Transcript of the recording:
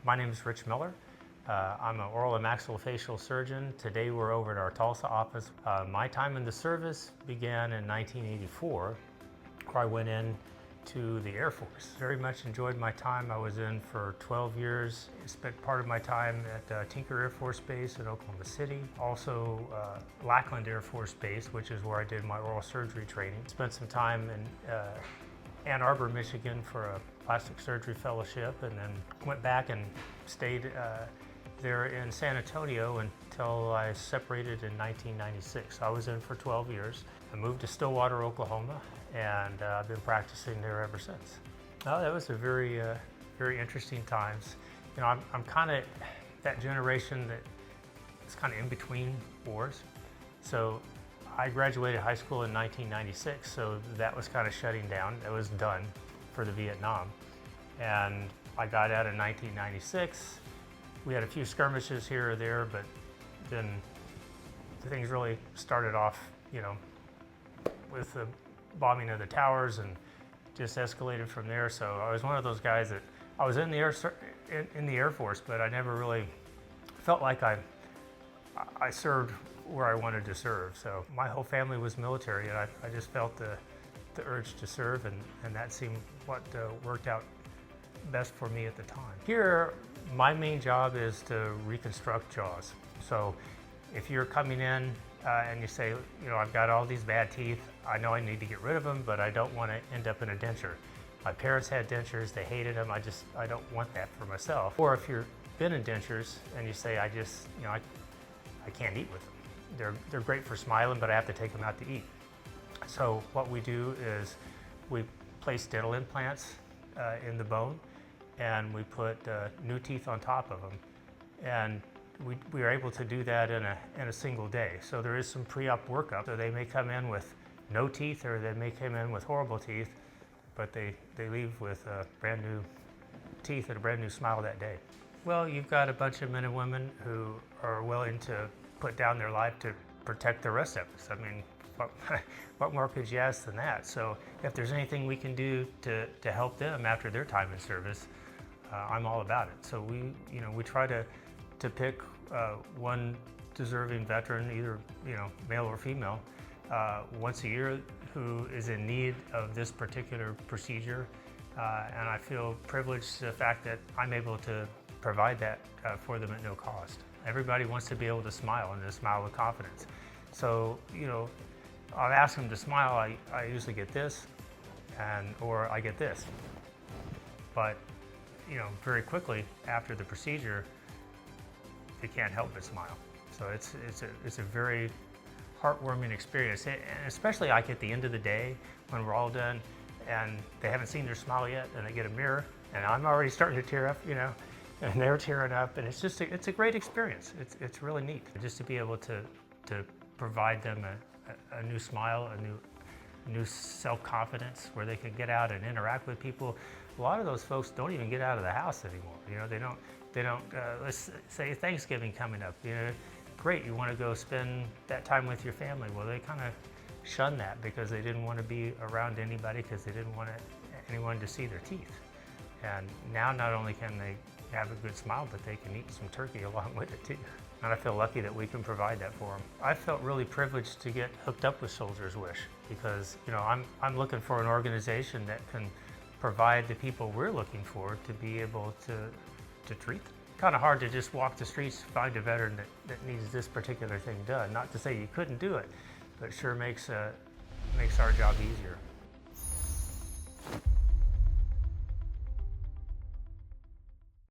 My name is Rich Miller. I'm an oral and maxillofacial surgeon. Today we're over at our Tulsa office. My time in the service began in 1984, where I went in to the Air Force. Very much enjoyed my time. I was in for 12 years. Spent part of my time at Tinker Air Force Base in Oklahoma City. Also Lackland Air Force Base, which is where I did my oral surgery training. Spent some time in Ann Arbor, Michigan for a plastic surgery fellowship, and then went back and stayed there in San Antonio until I separated in 1996. I was in for 12 years. I moved to Stillwater, Oklahoma, and I've been practicing there ever since. Oh, that was a very interesting times. You know, I'm kind of that generation that is kind of in between wars. So I graduated high school in 1996, so that was kind of shutting down. It was done for the Vietnam. And I got out in 1996. We had a few skirmishes here or there, but then things really started off, you know, with the bombing of the towers and just escalated from there. So I was one of those guys that I was in the Air Force, but I never really felt like I served where I wanted to serve. So my whole family was military, and I just felt the urge to serve, and that seemed what worked out best for me at the time. Here, my main job is to reconstruct jaws. So if you're coming in and you say, you know, I've got all these bad teeth, I know I need to get rid of them, but I don't want to end up in a denture. My parents had dentures, they hated them, I don't want that for myself. Or if you've been in dentures and you say, I can't eat with them. They're great for smiling, but I have to take them out to eat. So what we do is we place dental implants in the bone, and we put new teeth on top of them. And we are able to do that in a single day. So there is some pre-op workup. So they may come in with no teeth, or they may come in with horrible teeth, but they leave with brand new teeth and a brand new smile that day. Well, you've got a bunch of men and women who are willing to put down their life to protect the rest of us. I mean, what more could you ask than that? So if there's anything we can do to help them after their time in service, I'm all about it. So we try to pick one deserving veteran, either male or female, once a year who is in need of this particular procedure, and I feel privileged to the fact that I'm able to provide that for them at no cost. Everybody wants to be able to smile, and to smile with confidence. So, I'll ask them to smile. I usually get this, or I get this. But, very quickly after the procedure, they can't help but smile. So it's a very heartwarming experience, and especially like at the end of the day when we're all done and they haven't seen their smile yet, and they get a mirror, and I'm already starting to tear up, and they're tearing up, and it's a great experience. It's really neat just to be able to provide them a new smile, a new self-confidence where they can get out and interact with people. A lot of those folks don't even get out of the house anymore. They don't. Let's say Thanksgiving coming up. Great, you want to go spend that time with your family. Well, they kind of shun that because they didn't want to be around anybody, because they didn't want anyone to see their teeth. And now not only can they have a good smile, but they can eat some turkey along with it too. And I feel lucky that we can provide that for them. I felt really privileged to get hooked up with Soldier's Wish, because I'm looking for an organization that can provide the people we're looking for to be able to treat them. Kind of hard to just walk the streets, find a veteran that needs this particular thing done. Not to say you couldn't do it, but it sure makes our job easier.